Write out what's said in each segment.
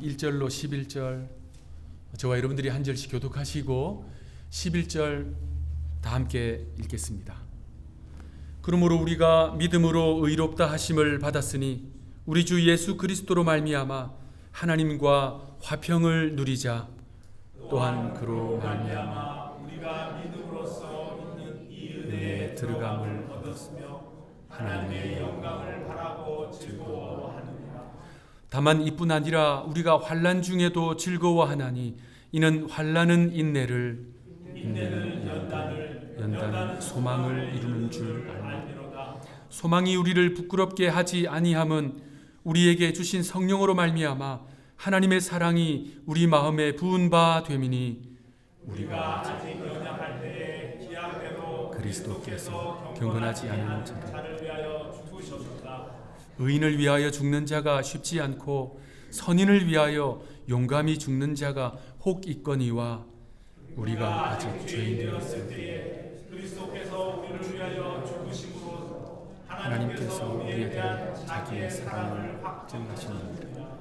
1절로 11절 저와 여러분들이 한 절씩 교독하시고 11절 다 함께 읽겠습니다. 그러므로 우리가 믿음으로 의롭다 하심을 받았으니 우리 주 예수 그리스도로 말미암아 하나님과 화평을 누리자. 또한 그로 말미암아 우리가 믿음으로써 있는 이 은혜에 들어감을 얻었으며 하나님의 영광을 바라고 즐거워하느니라. 다만 이뿐 아니라 우리가 환난 중에도 즐거워하나니 이는 환난은 인내를, 인내는 연단은 소망을 이루는 줄 알미로다. 소망이 우리를 부끄럽게 하지 아니함은 우리에게 주신 성령으로 말미암아 하나님의 사랑이 우리 마음에 부은 바 됨이니 우리가 아직 연약할 때에 기약대로 그리스도께서 경건하지 않은 자를 위하여 죽으셨다. 의인을 위하여 죽는 자가 쉽지 않고 선인을 위하여 용감히 죽는 자가 혹 있거니와 우리가 아직 죄인되었을 때에 그리스도께서 우리를 위하여 죽으심으로 하나님께서 우리에 대한 자기의 사랑을 확증하시느니라.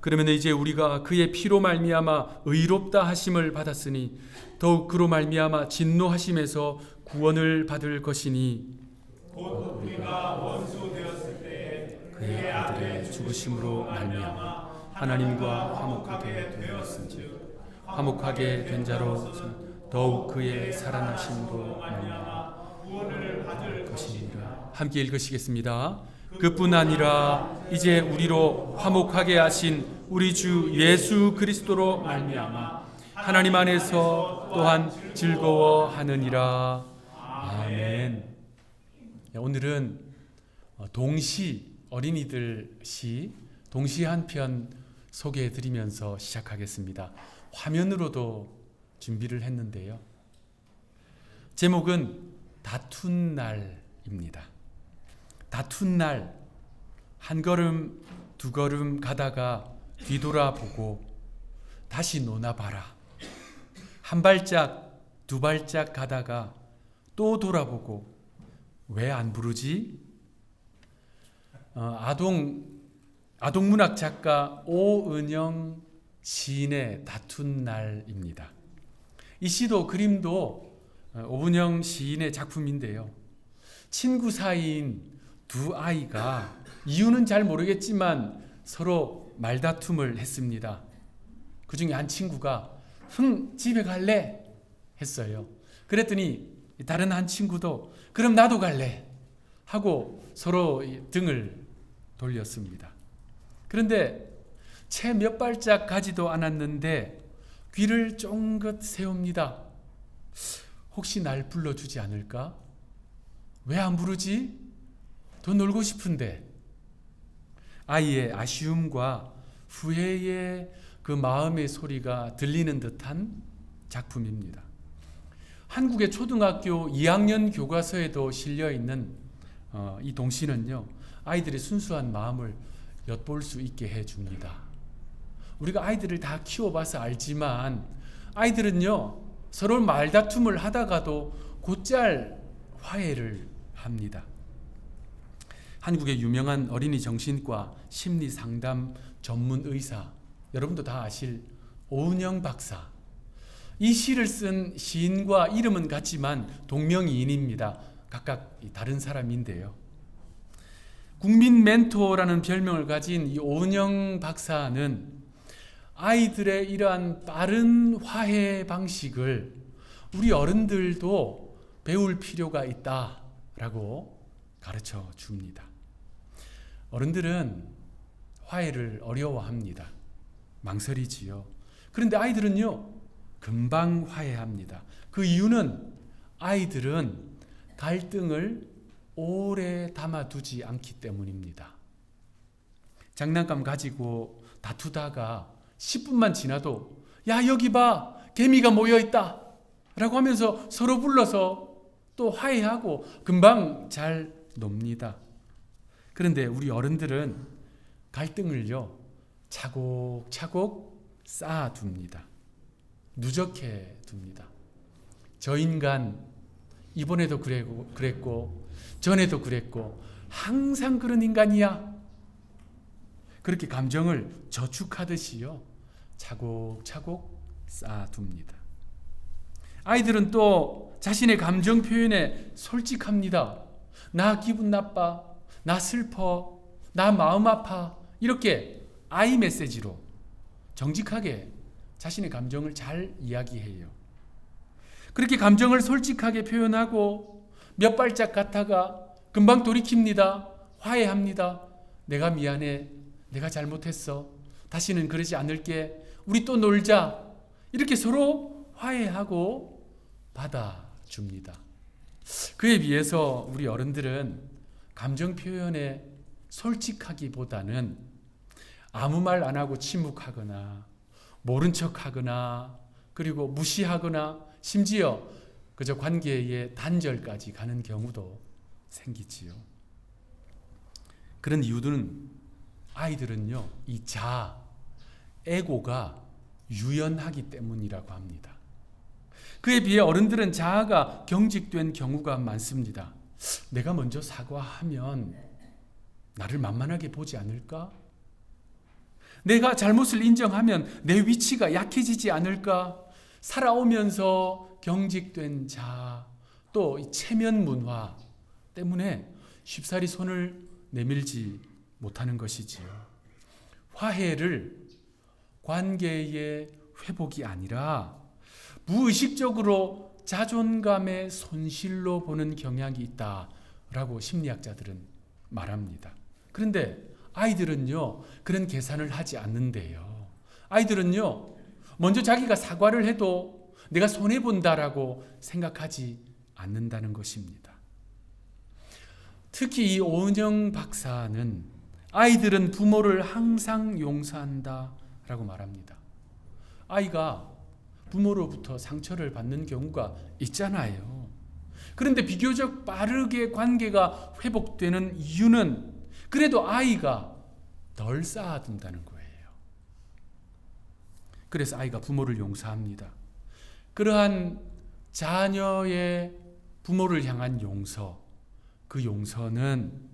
그러면 이제 우리가 그의 피로 말미암아 의롭다 하심을 받았으니 더욱 그로 말미암아 진노하심에서 구원을 받을 것이니 곧 우리가 원수 되었을 때에 그의 아들의 죽으심으로 말미암아 하나님과 화목하게 되었은즉 화목하게 된 자로 더욱 그의 살아나심으로 말미암아 구원을 받을 것이니라. 함께 읽으시겠습니다. 그뿐 아니라 이제 우리로 화목하게 하신 우리 주 예수 그리스도로 말미암아 하나님 안에서 또한 즐거워하느니라. 아멘. 오늘은 동시 어린이들 시 동시 한 편 소개해 드리면서 시작하겠습니다. 화면으로도 준비를 했는데요. 제목은 다툰 날입니다. 다툰 날, 한 걸음 두 걸음 가다가 뒤돌아보고 다시 노나봐라. 한 발짝 두 발짝 가다가 또 돌아보고 왜 안 부르지? 아동문학 작가 오은영 시인의 다툰 날입니다. 이 시도 그림도 오은영 시인의 작품인데요. 친구 사이인 두 아이가 이유는 잘 모르겠지만 서로 말다툼을 했습니다. 그 중에 한 친구가 집에 갈래? 했어요. 그랬더니 다른 한 친구도 그럼 나도 갈래? 하고 서로 등을 돌렸습니다. 그런데 채 몇 발짝 가지도 않았는데 귀를 쫑긋 세웁니다. 혹시 날 불러주지 않을까? 왜 안 부르지? 더 놀고 싶은데. 아이의 아쉬움과 후회의 그 마음의 소리가 들리는 듯한 작품입니다. 한국의 초등학교 2학년 교과서에도 실려있는 이 동시는요, 아이들의 순수한 마음을 엿볼 수 있게 해줍니다. 우리가 아이들을 다 키워봐서 알지만 아이들은요, 서로 말다툼을 하다가도 곧잘 화해를 합니다. 한국의 유명한 어린이 정신과 심리 상담 전문 의사, 여러분도 다 아실 오은영 박사. 이 시를 쓴 시인과 이름은 같지만 동명이인입니다. 각각 다른 사람인데요. 국민 멘토라는 별명을 가진 이 오은영 박사는 아이들의 이러한 빠른 화해 방식을 우리 어른들도 배울 필요가 있다라고 가르쳐 줍니다. 어른들은 화해를 어려워합니다. 망설이지요. 그런데 아이들은요, 금방 화해합니다. 그 이유는 아이들은 갈등을 오래 담아두지 않기 때문입니다. 장난감 가지고 다투다가 10분만 지나도 야 여기 봐 개미가 모여있다 라고 하면서 서로 불러서 또 화해하고 금방 잘 놉니다. 그런데 우리 어른들은 갈등을요 차곡차곡 쌓아둡니다. 누적해 둡니다. 저 인간 이번에도 그랬고 전에도 그랬고 항상 그런 인간이야. 그렇게 감정을 저축하듯이요, 차곡차곡 쌓아둡니다. 아이들은 또 자신의 감정 표현에 솔직합니다. 나 기분 나빠, 나 슬퍼, 나 마음 아파, 이렇게 아이 메시지로 정직하게 자신의 감정을 잘 이야기해요. 그렇게 감정을 솔직하게 표현하고 몇 발짝 갔다가 금방 돌이킵니다. 화해합니다. 내가 미안해, 내가 잘못했어, 다시는 그러지 않을게, 우리 또 놀자, 이렇게 서로 화해하고 받아줍니다. 그에 비해서 우리 어른들은 감정 표현에 솔직하기보다는 아무 말 안 하고 침묵하거나 모른 척하거나 그리고 무시하거나 심지어 그저 관계의 단절까지 가는 경우도 생기지요. 그런 이유들은 아이들은요, 이 에고가 유연하기 때문이라고 합니다. 그에 비해 어른들은 자아가 경직된 경우가 많습니다. 내가 먼저 사과하면 나를 만만하게 보지 않을까? 내가 잘못을 인정하면 내 위치가 약해지지 않을까? 살아오면서 경직된 자아, 또 이 체면 문화 때문에 쉽사리 손을 내밀지 못하는 것이지요. 화해를 관계의 회복이 아니라 무의식적으로 자존감의 손실로 보는 경향이 있다라고 심리학자들은 말합니다. 그런데 아이들은요, 그런 계산을 하지 않는데요. 아이들은요, 먼저 자기가 사과를 해도 내가 손해본다라고 생각하지 않는다는 것입니다. 특히 이 오은영 박사는 아이들은 부모를 항상 용서한다라고 말합니다. 아이가 부모로부터 상처를 받는 경우가 있잖아요. 그런데 비교적 빠르게 관계가 회복되는 이유는 그래도 아이가 덜 쌓아둔다는 거예요. 그래서 아이가 부모를 용서합니다. 그러한 자녀의 부모를 향한 용서, 그 용서는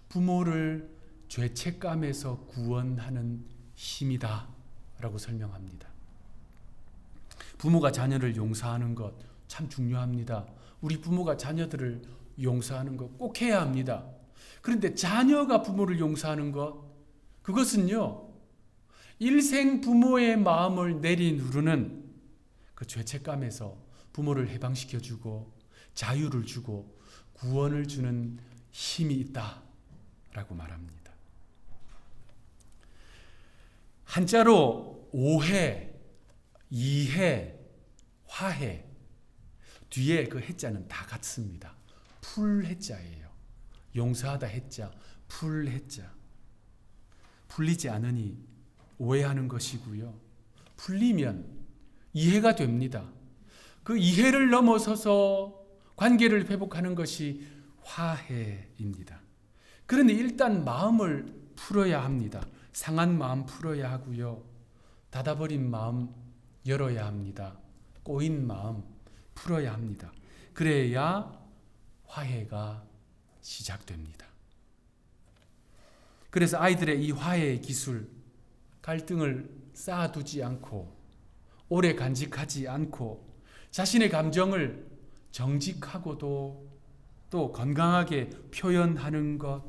부모를 죄책감에서 구원하는 힘이다 라고 설명합니다. 부모가 자녀를 용서하는 것 참 중요합니다. 우리 부모가 자녀들을 용서하는 것 꼭 해야 합니다. 그런데 자녀가 부모를 용서하는 것, 그것은요, 일생 부모의 마음을 내리누르는 그 죄책감에서 부모를 해방시켜주고 자유를 주고 구원을 주는 힘이 있다라고 말합니다. 한자로 오해, 이해, 화해, 뒤에 그 해자는 다 같습니다. 풀해자예요. 용서하다 해자, 풀해자. 풀리지 않으니 오해하는 것이고요. 풀리면 이해가 됩니다. 그 이해를 넘어서서 관계를 회복하는 것이 화해입니다. 그런데 일단 마음을 풀어야 합니다. 상한 마음 풀어야 하고요. 닫아버린 마음 열어야 합니다. 꼬인 마음 풀어야 합니다. 그래야 화해가 시작됩니다. 그래서 아이들의 이 화해의 기술, 갈등을 쌓아두지 않고 오래 간직하지 않고 자신의 감정을 정직하고도 또 건강하게 표현하는 것,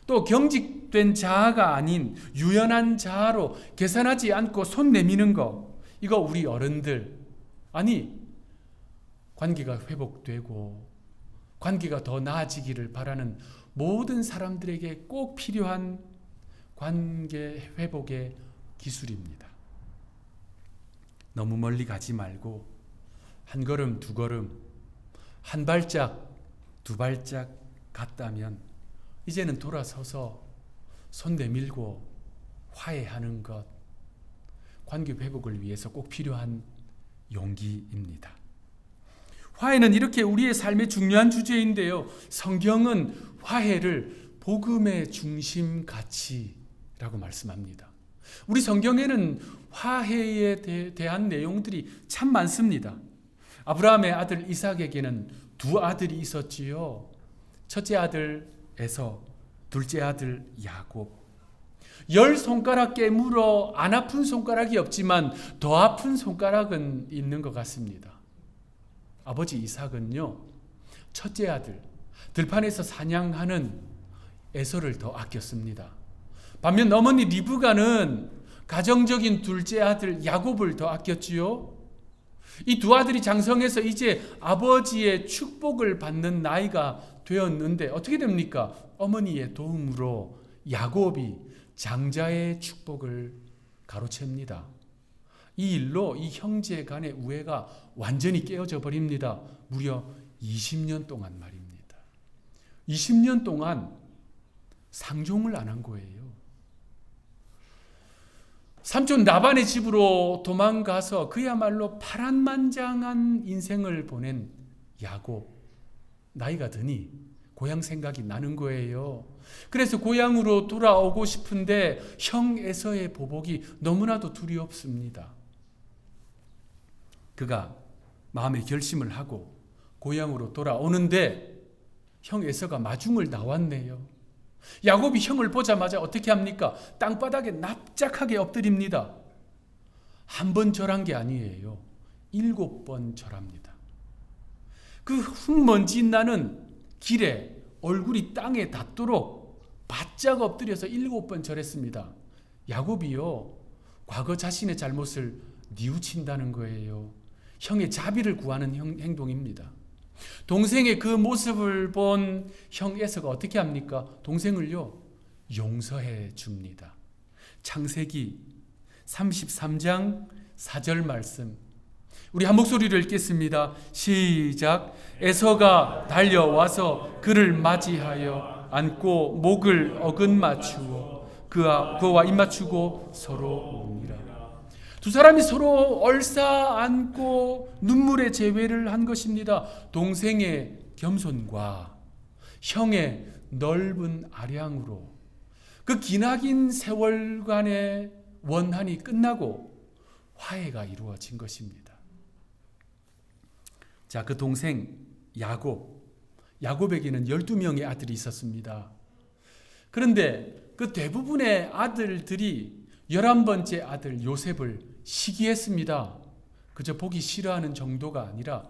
또 경직된 자아가 아닌 유연한 자아로 계산하지 않고 손 내미는 것, 이거 우리 어른들, 아니 관계가 회복되고 관계가 더 나아지기를 바라는 모든 사람들에게 꼭 필요한 관계 회복의 기술입니다. 너무 멀리 가지 말고 한 걸음 두 걸음, 한 발짝 두 발짝 갔다면 이제는 돌아서서 손 내밀고 화해하는 것, 관계 회복을 위해서 꼭 필요한 용기입니다. 화해는 이렇게 우리의 삶의 중요한 주제인데요. 성경은 화해를 복음의 중심 가치라고 말씀합니다. 우리 성경에는 화해에 대한 내용들이 참 많습니다. 아브라함의 아들 이삭에게는 두 아들이 있었지요. 첫째 아들 에서, 둘째 아들 야곱. 10손가락 깨물어 안 아픈 손가락이 없지만 더 아픈 손가락은 있는 것 같습니다. 아버지 이삭은요, 첫째 아들, 들판에서 사냥하는 에서를 더 아꼈습니다. 반면 어머니 리브가는 가정적인 둘째 아들 야곱을 더 아꼈지요. 이 두 아들이 장성해서 이제 아버지의 축복을 받는 나이가 되었는데 어떻게 됩니까? 어머니의 도움으로 야곱이 장자의 축복을 가로챕니다. 이 일로 이 형제 간의 우애가 완전히 깨어져 버립니다. 무려 20년 동안 말입니다. 20년 동안 상종을 안 한 거예요. 삼촌 라반의 집으로 도망가서 그야말로 파란만장한 인생을 보낸 야곱. 나이가 드니 고향 생각이 나는 거예요. 그래서 고향으로 돌아오고 싶은데 형 에서의 보복이 너무나도 두렵습니다. 그가 마음의 결심을 하고 고향으로 돌아오는데 형 에서가 마중을 나왔네요. 야곱이 형을 보자마자 어떻게 합니까? 땅바닥에 납작하게 엎드립니다. 한 번 절한 게 아니에요. 7번 절합니다. 그 흙먼지 나는 길에 얼굴이 땅에 닿도록 바짝 엎드려서 7번 절했습니다. 야곱이요, 과거 자신의 잘못을 뉘우친다는 거예요. 형의 자비를 구하는 행동입니다. 동생의 그 모습을 본 형 에서가 어떻게 합니까? 동생을요, 용서해 줍니다. 창세기 33장 4절 말씀, 우리 한 목소리를 읽겠습니다. 시작. 에서가 달려와서 그를 맞이하여 안고 목을 어긋맞추어 그와 입맞추고 서로 우니라. 두 사람이 서로 얼싸안고 눈물의 재회를 한 것입니다. 동생의 겸손과 형의 넓은 아량으로 그 기나긴 세월간의 원한이 끝나고 화해가 이루어진 것입니다. 자, 그 동생 야곱에게는 12명의 아들이 있었습니다. 그런데 그 대부분의 아들들이 11번째 아들 요셉을 시기했습니다. 그저 보기 싫어하는 정도가 아니라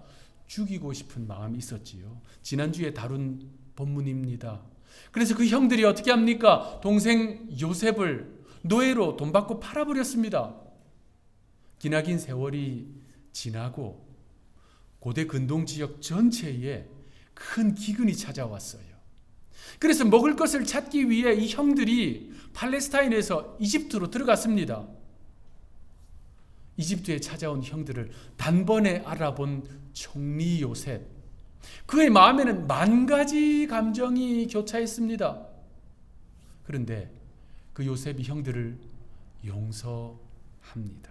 죽이고 싶은 마음이 있었지요. 지난주에 다룬 본문입니다. 그래서 그 형들이 어떻게 합니까? 동생 요셉을 노예로 돈 받고 팔아버렸습니다. 기나긴 세월이 지나고 고대 근동 지역 전체에 큰 기근이 찾아왔어요. 그래서 먹을 것을 찾기 위해 이 형들이 팔레스타인에서 이집트로 들어갔습니다. 이집트에 찾아온 형들을 단번에 알아본 총리 요셉, 그의 마음에는 만 가지 감정이 교차했습니다. 그런데 그 요셉이 형들을 용서합니다.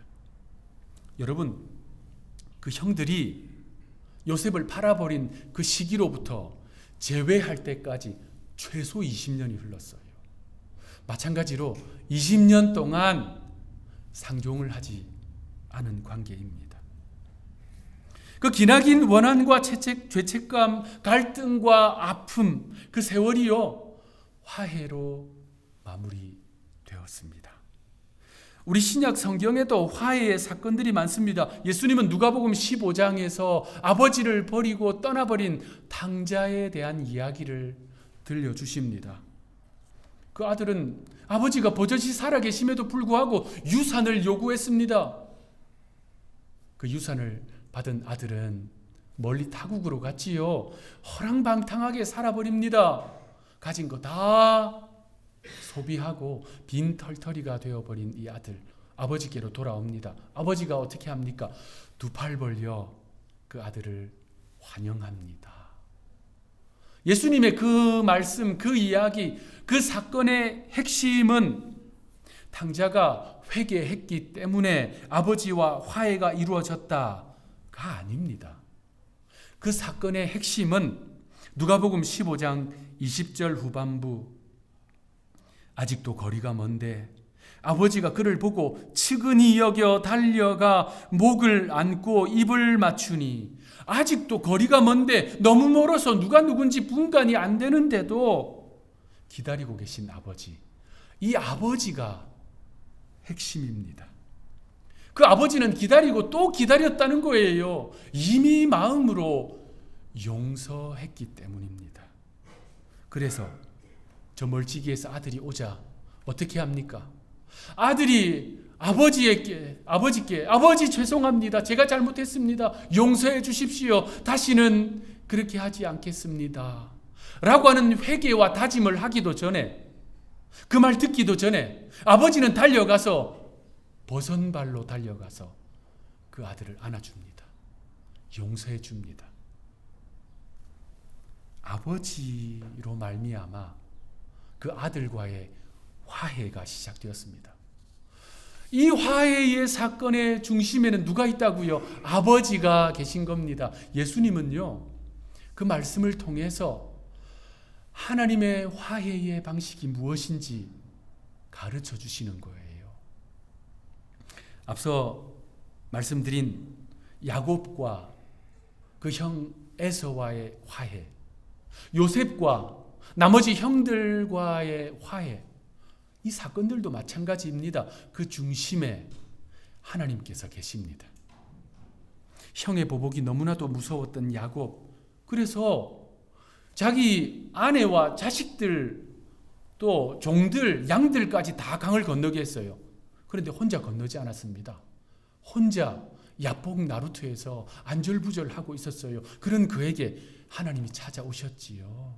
여러분, 그 형들이 요셉을 팔아버린 그 시기로부터 재회할 때까지 최소 20년이 흘렀어요. 마찬가지로 20년 동안 상종을 하지 않은 관계입니다. 그 기나긴 원한과 죄책감, 갈등과 아픔, 그 세월이요, 화해로 마무리되었습니다. 우리 신약 성경에도 화해의 사건들이 많습니다. 예수님은 누가복음 15장에서 아버지를 버리고 떠나버린 탕자에 대한 이야기를 들려주십니다. 그 아들은 아버지가 버젓이 살아계심에도 불구하고 유산을 요구했습니다. 그 유산을 받은 아들은 멀리 타국으로 갔지요. 허랑방탕하게 살아버립니다. 가진 거 다 소비하고 빈털터리가 되어버린 이 아들, 아버지께로 돌아옵니다. 아버지가 어떻게 합니까? 두 팔 벌려 그 아들을 환영합니다. 예수님의 그 말씀, 그 이야기, 그 사건의 핵심은 탕자가 회개했기 때문에 아버지와 화해가 이루어졌다가 아닙니다. 그 사건의 핵심은 누가복음 15장 20절 후반부, 아직도 거리가 먼데 아버지가 그를 보고 측은히 여겨 달려가 목을 안고 입을 맞추니, 아직도 거리가 먼데 너무 멀어서 누가 누군지 분간이 안 되는데도 기다리고 계신 아버지, 이 아버지가 핵심입니다. 그 아버지는 기다리고 또 기다렸다는 거예요. 이미 마음으로 용서했기 때문입니다. 그래서 저 멀찍이에서 아들이 오자 어떻게 합니까? 아들이 아버지께 아버지 죄송합니다. 제가 잘못했습니다. 용서해 주십시오. 다시는 그렇게 하지 않겠습니다. 라고 하는 회개와 다짐을 하기도 전에, 그 말 듣기도 전에 아버지는 달려가서 버선발로 달려가서 그 아들을 안아줍니다. 용서해 줍니다. 아버지로 말미암아 그 아들과의 화해가 시작되었습니다. 이 화해의 사건의 중심에는 누가 있다고요? 아버지가 계신 겁니다. 예수님은요, 그 말씀을 통해서 하나님의 화해의 방식이 무엇인지 가르쳐 주시는 거예요. 앞서 말씀드린 야곱과 그 형 에서와의 화해, 요셉과 나머지 형들과의 화해, 이 사건들도 마찬가지입니다. 그 중심에 하나님께서 계십니다. 형의 보복이 너무나도 무서웠던 야곱, 그래서 자기 아내와 자식들 또 종들, 양들까지 다 강을 건너게 했어요. 그런데 혼자 건너지 않았습니다. 혼자 야복 나루터에서 안절부절하고 있었어요. 그런 그에게 하나님이 찾아오셨지요.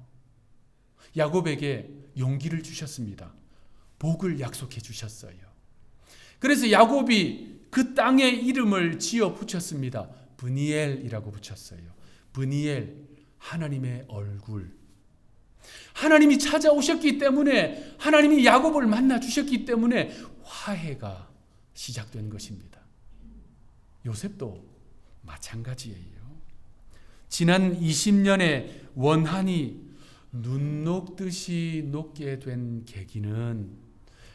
야곱에게 용기를 주셨습니다. 복을 약속해 주셨어요. 그래서 야곱이 그 땅의 이름을 지어 붙였습니다. 브니엘이라고 붙였어요. 브니엘, 하나님의 얼굴. 하나님이 찾아오셨기 때문에, 하나님이 야곱을 만나 주셨기 때문에 화해가 시작된 것입니다. 요셉도 마찬가지예요. 지난 20년의 원한이 눈 녹듯이 녹게 된 계기는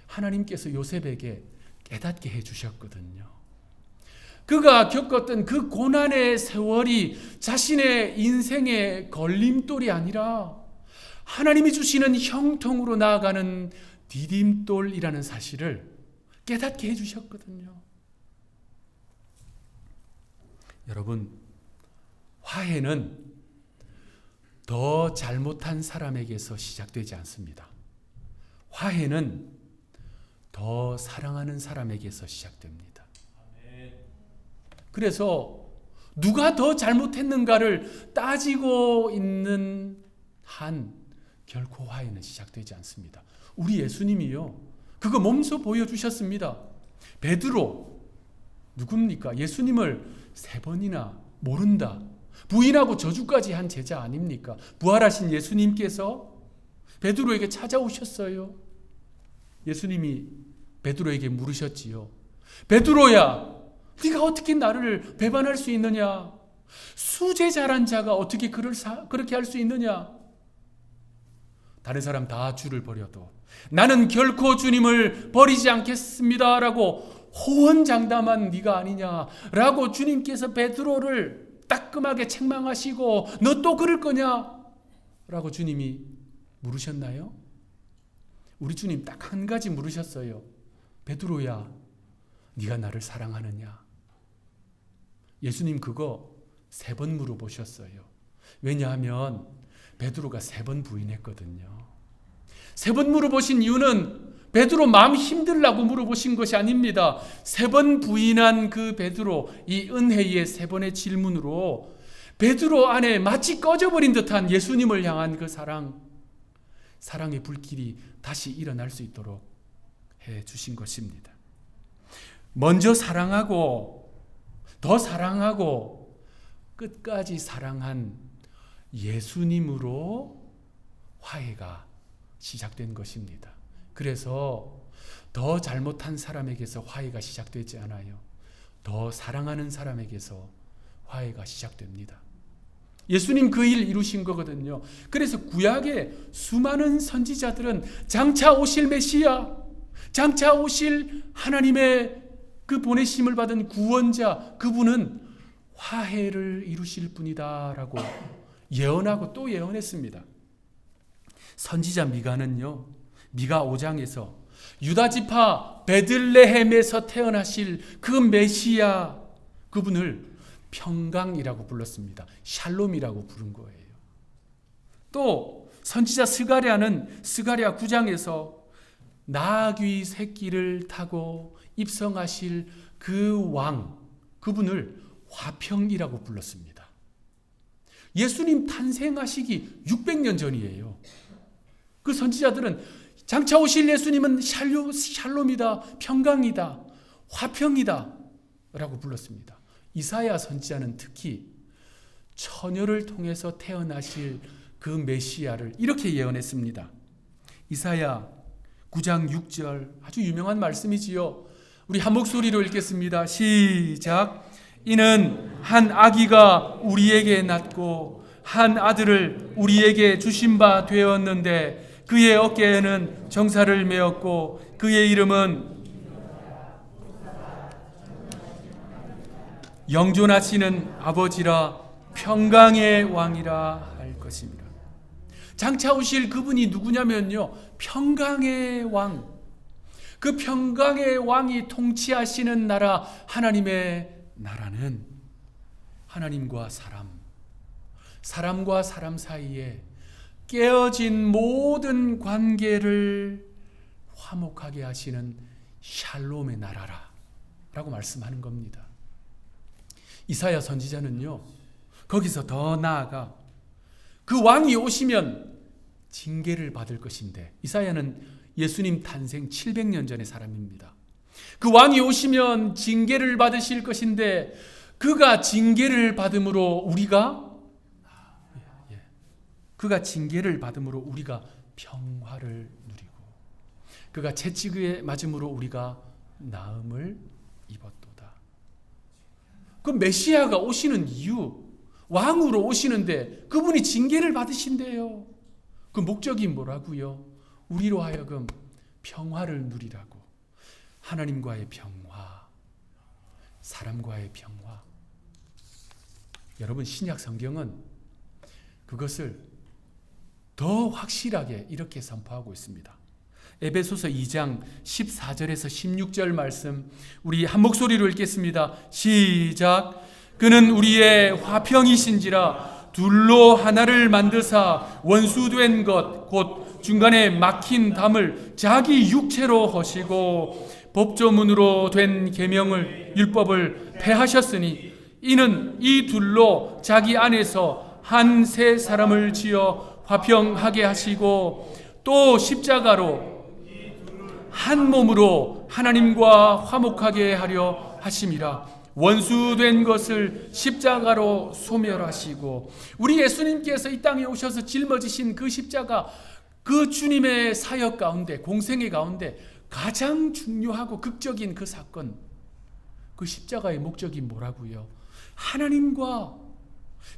하나님께서 요셉에게 깨닫게 해주셨거든요. 그가 겪었던 그 고난의 세월이 자신의 인생의 걸림돌이 아니라 하나님이 주시는 형통으로 나아가는 디딤돌이라는 사실을 깨닫게 해주셨거든요. 여러분, 화해는 더 잘못한 사람에게서 시작되지 않습니다. 화해는 더 사랑하는 사람에게서 시작됩니다. 그래서 누가 더 잘못했는가를 따지고 있는 한 결코 화해는 시작되지 않습니다. 우리 예수님이요, 그거 몸소 보여주셨습니다. 베드로, 누굽니까? 예수님을 3번이나 모른다, 부인하고 저주까지 한 제자 아닙니까? 부활하신 예수님께서 베드로에게 찾아오셨어요. 예수님이 베드로에게 물으셨지요. 베드로야, 네가 어떻게 나를 배반할 수 있느냐? 수제자란 자가 어떻게 그렇게 할 수 있느냐? 다른 사람 다 주를 버려도 나는 결코 주님을 버리지 않겠습니다 라고 호언장담한 네가 아니냐라고 주님께서 베드로를 따끔하게 책망하시고, 너 또 그럴 거냐? 라고 주님이 물으셨나요? 우리 주님 딱 한 가지 물으셨어요. 베드로야, 네가 나를 사랑하느냐? 예수님 그거 3번 물어보셨어요. 왜냐하면 베드로가 3번 부인했거든요. 3번 물어보신 이유는 베드로 마음 힘들라고 물어보신 것이 아닙니다. 3번 부인한 그 베드로, 이 은혜의 3번의 질문으로 베드로 안에 마치 꺼져버린 듯한 예수님을 향한 그 사랑의 불길이 다시 일어날 수 있도록 해주신 것입니다. 먼저 사랑하고 더 사랑하고 끝까지 사랑한 예수님으로 화해가 시작된 것입니다. 그래서 더 잘못한 사람에게서 화해가 시작되지 않아요. 더 사랑하는 사람에게서 화해가 시작됩니다. 예수님 그 일 이루신 거거든요. 그래서 구약의 수많은 선지자들은 장차 오실 메시아, 장차 오실 하나님의 그 보내심을 받은 구원자, 그분은 화해를 이루실 분이다라고 예언하고 또 예언했습니다. 선지자 미가는요, 미가 5장에서 유다 지파 베들레헴에서 태어나실 그 메시아, 그분을 평강이라고 불렀습니다. 샬롬이라고 부른 거예요. 또 선지자 스가랴는 스가랴 9장에서 나귀 새끼를 타고 입성하실 그 왕, 그분을 화평이라고 불렀습니다. 예수님 탄생하시기 600년 전이에요. 그 선지자들은 장차 오실 예수님은 샬롬이다, 평강이다, 화평이다 라고 불렀습니다. 이사야 선지자는 특히 처녀를 통해서 태어나실 그 메시아를 이렇게 예언했습니다. 이사야 9장 6절, 아주 유명한 말씀이지요. 우리 한 목소리로 읽겠습니다. 시작. 이는 한 아기가 우리에게 낳고 한 아들을 우리에게 주신 바 되었는데 그의 어깨에는 정사를 메었고 그의 이름은 영존하시는 아버지라 평강의 왕이라 할 것입니다. 장차 오실 그분이 누구냐면요, 평강의 왕. 그 평강의 왕이 통치하시는 나라, 하나님의 나라는 하나님과 사람, 사람과 사람 사이에 깨어진 모든 관계를 화목하게 하시는 샬롬의 나라라 라고 말씀하는 겁니다. 이사야 선지자는요, 거기서 더 나아가 그 왕이 오시면 징계를 받을 것인데, 이사야는 예수님 탄생 700년 전의 사람입니다. 그 왕이 오시면 징계를 받으실 것인데, 그가 징계를 받음으로 우리가 평화를 누리고, 그가 채찍에 맞음으로 우리가 나음을 입었도다. 그 메시아가 오시는 이유, 왕으로 오시는데 그분이 징계를 받으신대요. 그 목적이 뭐라고요? 우리로 하여금 평화를 누리라고. 하나님과의 평화, 사람과의 평화. 여러분, 신약 성경은 그것을 더 확실하게 이렇게 선포하고 있습니다. 에베소서 2장 14절에서 16절 말씀, 우리 한 목소리로 읽겠습니다. 시작. 그는 우리의 화평이신지라 둘로 하나를 만드사 원수된 것 곧 중간에 막힌 담을 자기 육체로 허시고 법조문으로 된 계명을 율법을 폐하셨으니 이는 이 둘로 자기 안에서 한 새 사람을 지어 화평하게 하시고 또 십자가로 한 몸으로 하나님과 화목하게 하려 하심이라. 원수된 것을 십자가로 소멸하시고, 우리 예수님께서 이 땅에 오셔서 짊어지신 그 십자가, 그 주님의 사역 가운데, 공생의 가운데 가장 중요하고 극적인 그 사건, 그 십자가의 목적이 뭐라고요? 하나님과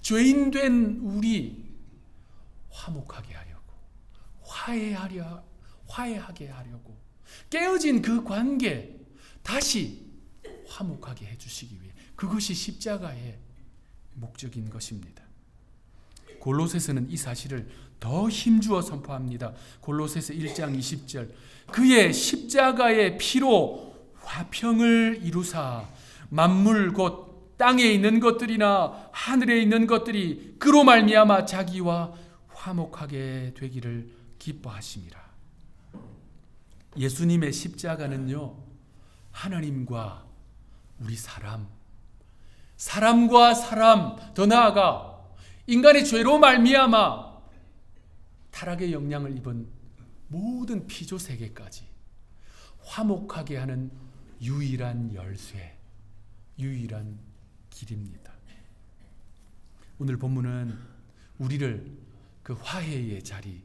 죄인된 우리 화목하게 하려고, 화해하게 하려고, 깨어진 그 관계 다시 화목하게 해주시기 위해, 그것이 십자가의 목적인 것입니다. 골로새서는 이 사실을 더 힘주어 선포합니다. 골로새서 1장 20절, 그의 십자가의 피로 화평을 이루사 만물 곧 땅에 있는 것들이나 하늘에 있는 것들이 그로 말미암아 자기와 화목하게 되기를 기뻐하심이라. 예수님의 십자가는요, 하나님과 우리 사람과 사람, 더 나아가 인간의 죄로 말미암아 타락의 영향을 입은 모든 피조 세계까지 화목하게 하는 유일한 열쇠, 유일한 길입니다. 오늘 본문은 우리를 그 화해의 자리,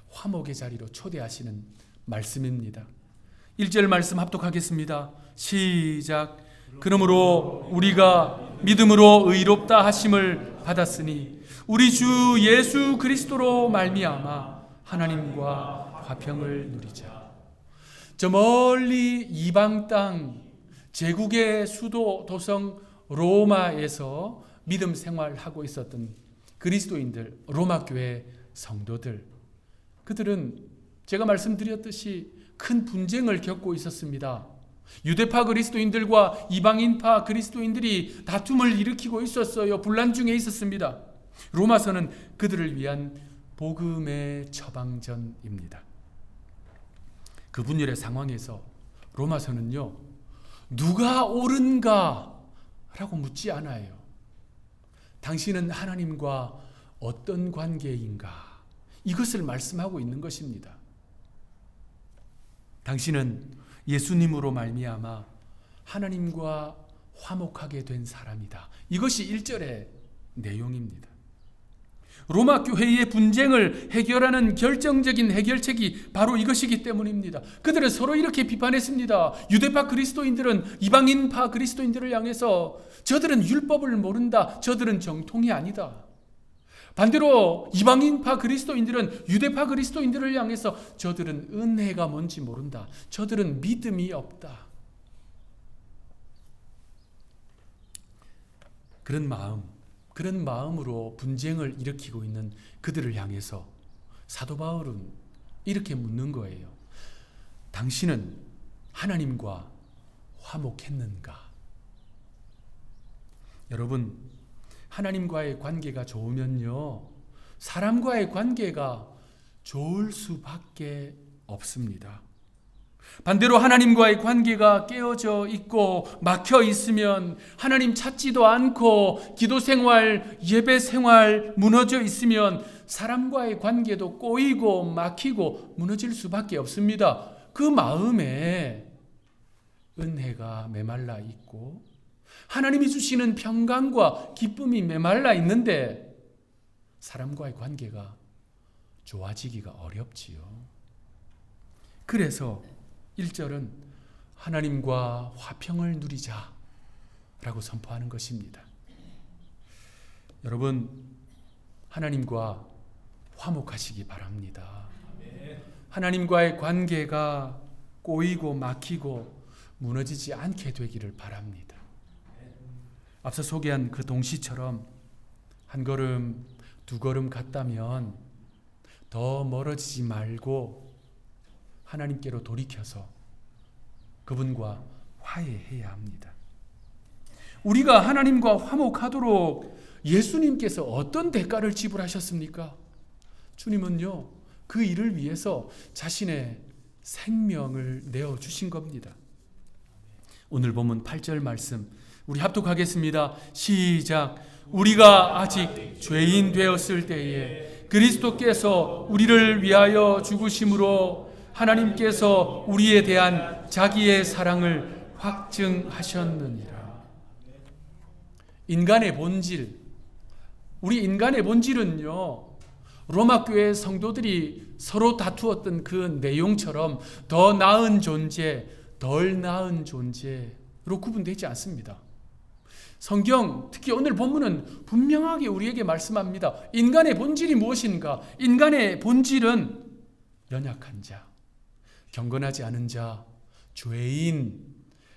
화목의 자리로 초대하시는 말씀입니다. 1절 말씀 합독하겠습니다. 시작. 그러므로 우리가 믿음으로 의롭다 하심을 받았으니 우리 주 예수 그리스도로 말미암아 하나님과 화평을 누리자. 저 멀리 이방 땅 제국의 수도 도성 로마에서 믿음 생활하고 있었던 그리스도인들, 로마 교회 성도들, 그들은 제가 말씀드렸듯이 큰 분쟁을 겪고 있었습니다. 유대파 그리스도인들과 이방인파 그리스도인들이 다툼을 일으키고 있었어요. 분란 중에 있었습니다. 로마서는 그들을 위한 복음의 처방전입니다. 그 분열의 상황에서 로마서는요, 누가 옳은가? 라고 묻지 않아요. 당신은 하나님과 어떤 관계인가? 이것을 말씀하고 있는 것입니다. 당신은 예수님으로 말미암아 하나님과 화목하게 된 사람이다. 이것이 1절의 내용입니다. 로마 교회의 분쟁을 해결하는 결정적인 해결책이 바로 이것이기 때문입니다. 그들은 서로 이렇게 비판했습니다. 유대파 그리스도인들은 이방인파 그리스도인들을 향해서 저들은 율법을 모른다. 저들은 정통이 아니다. 반대로 이방인파 그리스도인들은 유대파 그리스도인들을 향해서 저들은 은혜가 뭔지 모른다. 저들은 믿음이 없다. 그런 마음으로 분쟁을 일으키고 있는 그들을 향해서 사도 바울은 이렇게 묻는 거예요. 당신은 하나님과 화목했는가? 여러분, 하나님과의 관계가 좋으면요, 사람과의 관계가 좋을 수밖에 없습니다. 반대로 하나님과의 관계가 깨어져 있고 막혀 있으면, 하나님 찾지도 않고 기도 생활, 예배 생활 무너져 있으면 사람과의 관계도 꼬이고 막히고 무너질 수밖에 없습니다. 그 마음에 은혜가 메말라 있고 하나님이 주시는 평강과 기쁨이 메말라 있는데 사람과의 관계가 좋아지기가 어렵지요. 그래서 1절은 하나님과 화평을 누리자 라고 선포하는 것입니다. 여러분, 하나님과 화목하시기 바랍니다. 하나님과의 관계가 꼬이고 막히고 무너지지 않게 되기를 바랍니다. 앞서 소개한 그 동시처럼 한 걸음, 두 걸음 갔다면 더 멀어지지 말고 하나님께로 돌이켜서 그분과 화해해야 합니다. 우리가 하나님과 화목하도록 예수님께서 어떤 대가를 지불하셨습니까? 주님은요, 그 일을 위해서 자신의 생명을 내어주신 겁니다. 오늘 본문 8절 말씀 우리 합독하겠습니다. 시작. 우리가 아직 죄인 되었을 때에 그리스도께서 우리를 위하여 죽으심으로 하나님께서 우리에 대한 자기의 사랑을 확증하셨느니라. 인간의 본질, 우리 인간의 본질은요, 로마 교회 성도들이 서로 다투었던 그 내용처럼 더 나은 존재, 덜 나은 존재로 구분되지 않습니다. 성경, 특히 오늘 본문은 분명하게 우리에게 말씀합니다. 인간의 본질이 무엇인가? 인간의 본질은 연약한 자, 경건하지 않은 자, 죄인,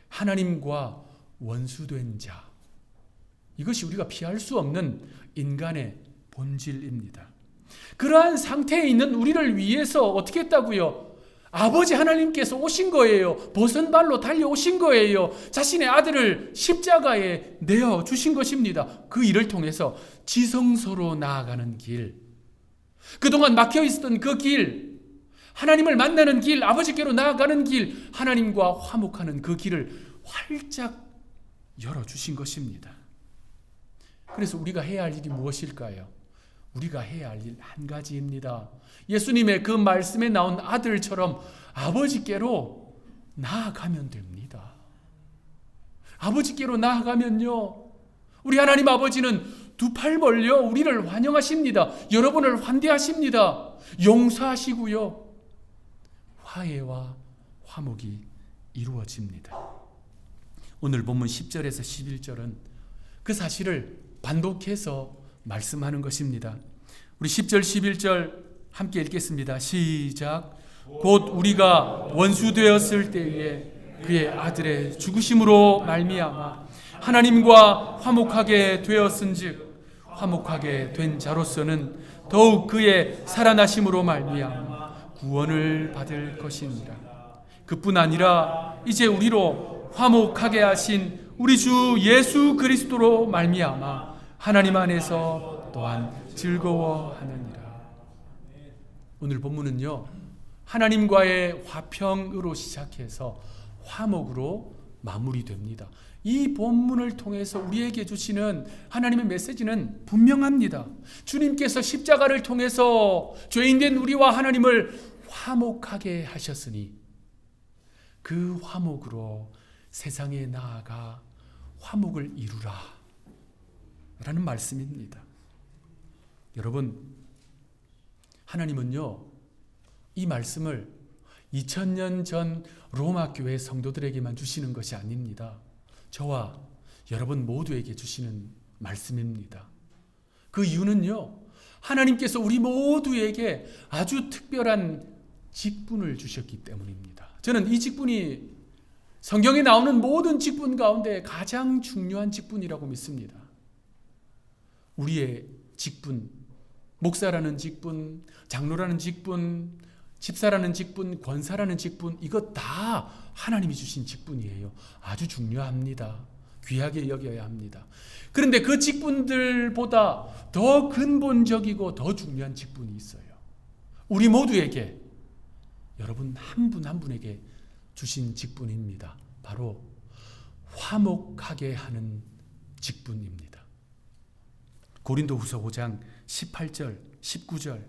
하나님과 원수된 자. 이것이 우리가 피할 수 없는 인간의 본질입니다. 그러한 상태에 있는 우리를 위해서 어떻게 했다고요? 아버지 하나님께서 오신 거예요. 벗은 발로 달려오신 거예요. 자신의 아들을 십자가에 내어주신 것입니다. 그 일을 통해서 지성소로 나아가는 길, 그동안 막혀있었던 그 길, 하나님을 만나는 길, 아버지께로 나아가는 길, 하나님과 화목하는 그 길을 활짝 열어주신 것입니다. 그래서 우리가 해야 할 일이 무엇일까요? 우리가 해야 할 일 한 가지입니다. 예수님의 그 말씀에 나온 아들처럼 아버지께로 나아가면 됩니다. 아버지께로 나아가면요, 우리 하나님 아버지는 두 팔 벌려 우리를 환영하십니다. 여러분을 환대하십니다. 용서하시고요, 화해와 화목이 이루어집니다. 오늘 본문 10절에서 11절은 그 사실을 반복해서 말씀하는 것입니다. 우리 10절 11절 함께 읽겠습니다. 시작. 곧 우리가 원수 되었을 때에 그의 아들의 죽으심으로 말미암아 하나님과 화목하게 되었은즉 화목하게 된 자로서는 더욱 그의 살아나심으로 말미암아 구원을 받을 것이니라. 그뿐 아니라 이제 우리로 화목하게 하신 우리 주 예수 그리스도로 말미암아 하나님 안에서 또한 즐거워하느니라. 오늘 본문은요, 하나님과의 화평으로 시작해서 화목으로 마무리됩니다. 이 본문을 통해서 우리에게 주시는 하나님의 메시지는 분명합니다. 주님께서 십자가를 통해서 죄인된 우리와 하나님을 화목하게 하셨으니 그 화목으로 세상에 나아가 화목을 이루라 라는 말씀입니다. 여러분, 하나님은요, 이 말씀을 2000년 전 로마 교회 성도들에게만 주시는 것이 아닙니다. 저와 여러분 모두에게 주시는 말씀입니다. 그 이유는요, 하나님께서 우리 모두에게 아주 특별한 직분을 주셨기 때문입니다. 저는 이 직분이 성경에 나오는 모든 직분 가운데 가장 중요한 직분이라고 믿습니다. 우리의 직분, 목사라는 직분, 장로라는 직분, 집사라는 직분, 권사라는 직분, 이것 다 하나님이 주신 직분이에요. 아주 중요합니다. 귀하게 여겨야 합니다. 그런데 그 직분들보다 더 근본적이고 더 중요한 직분이 있어요. 우리 모두에게, 여러분 한 분 한 분에게 주신 직분입니다. 바로 화목하게 하는 직분입니다. 고린도후서 5장 18절, 19절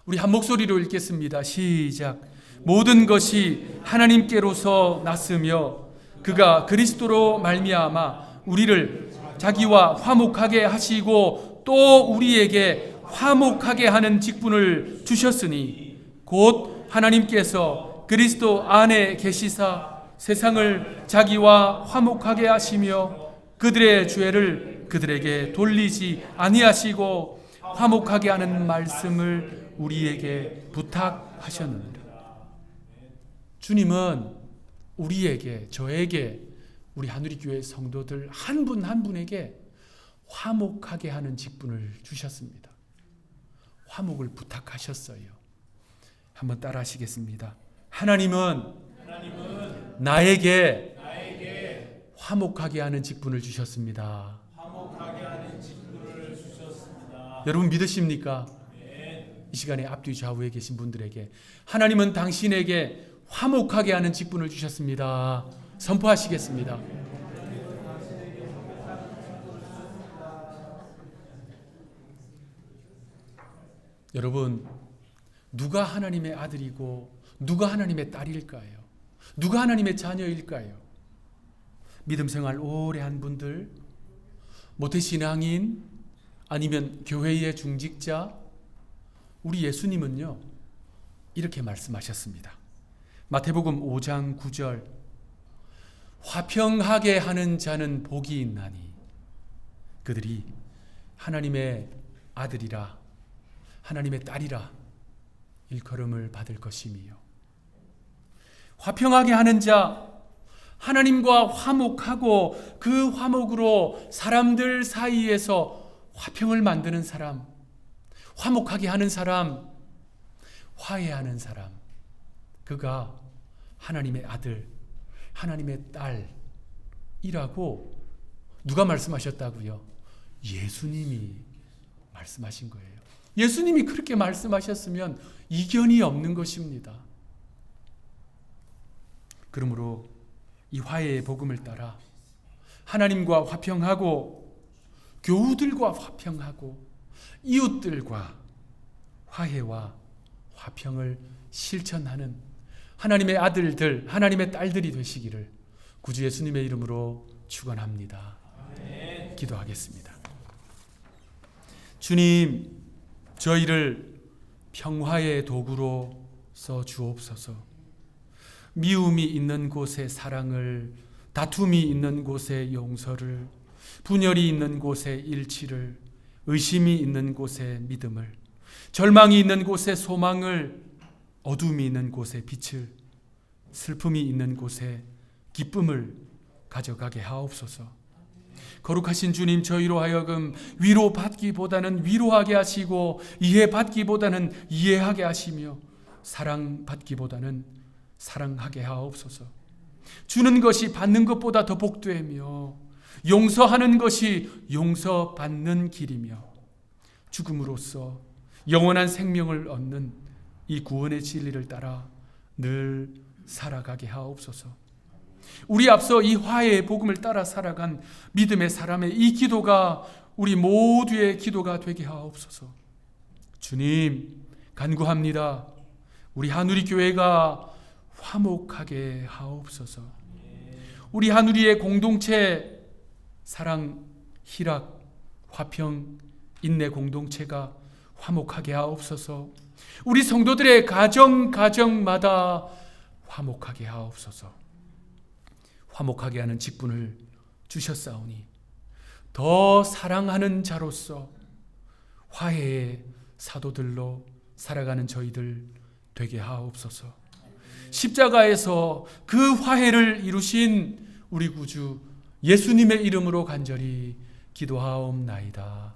우리 한 목소리로 읽겠습니다. 시작. 모든 것이 하나님께로서 났으며 그가 그리스도로 말미암아 우리를 자기와 화목하게 하시고 또 우리에게 화목하게 하는 직분을 주셨으니 곧 하나님께서 그리스도 안에 계시사 세상을 자기와 화목하게 하시며 그들의 죄를 그들에게 돌리지 아니하시고 화목하게 하는 말씀을 우리에게 부탁하셨느니라. 주님은 우리에게, 저에게, 우리 하누리교회 성도들 한 분 한 분에게 화목하게 하는 직분을 주셨습니다. 화목을 부탁하셨어요. 한번 따라 하시겠습니다. 하나님은 나에게 화목하게 하는 직분을 주셨습니다. 여러분 믿으십니까? 이 시간에 앞뒤 좌우에 계신 분들에게 하나님은 당신에게 화목하게 하는 직분을 주셨습니다. 선포하시겠습니다. 여러분, 누가 하나님의 아들이고 누가 하나님의 딸일까요? 누가 하나님의 자녀일까요? 믿음 생활 오래 한 분들, 모태신앙인, 아니면 교회의 중직자, 우리 예수님은요 이렇게 말씀하셨습니다. 마태복음 5장 9절 화평하게 하는 자는 복이 있나니 그들이 하나님의 아들이라 하나님의 딸이라 일컬음을 받을 것이며, 화평하게 하는 자, 하나님과 화목하고 그 화목으로 사람들 사이에서 화평을 만드는 사람, 화목하게 하는 사람, 화해하는 사람, 그가 하나님의 아들, 하나님의 딸이라고 누가 말씀하셨다고요? 예수님이 말씀하신 거예요. 예수님이 그렇게 말씀하셨으면 이견이 없는 것입니다. 그러므로 이 화해의 복음을 따라 하나님과 화평하고 교우들과 화평하고 이웃들과 화해와 화평을 실천하는 하나님의 아들들, 하나님의 딸들이 되시기를 구주 예수님의 이름으로 축원합니다. 기도하겠습니다. 주님, 저희를 평화의 도구로 써 주옵소서. 미움이 있는 곳에 사랑을, 다툼이 있는 곳에 용서를, 분열이 있는 곳에 일치를, 의심이 있는 곳에 믿음을, 절망이 있는 곳에 소망을, 어둠이 있는 곳에 빛을, 슬픔이 있는 곳에 기쁨을 가져가게 하옵소서. 거룩하신 주님, 저희로 하여금 위로받기보다는 위로하게 하시고 이해받기보다는 이해하게 하시며 사랑받기보다는 사랑하게 하옵소서. 주는 것이 받는 것보다 더 복되며 용서하는 것이 용서받는 길이며 죽음으로써 영원한 생명을 얻는 이 구원의 진리를 따라 늘 살아가게 하옵소서. 우리 앞서 이 화해의 복음을 따라 살아간 믿음의 사람의 이 기도가 우리 모두의 기도가 되게 하옵소서. 주님, 간구합니다. 우리 한우리 교회가 화목하게 하옵소서. 우리 한우리의 공동체 사랑, 희락, 화평, 인내 공동체가 화목하게 하옵소서. 우리 성도들의 가정마다 화목하게 하옵소서. 화목하게 하는 직분을 주셨사오니 더 사랑하는 자로서 화해의 사도들로 살아가는 저희들 되게 하옵소서. 십자가에서 그 화해를 이루신 우리 구주 예수님의 이름으로 간절히 기도하옵나이다.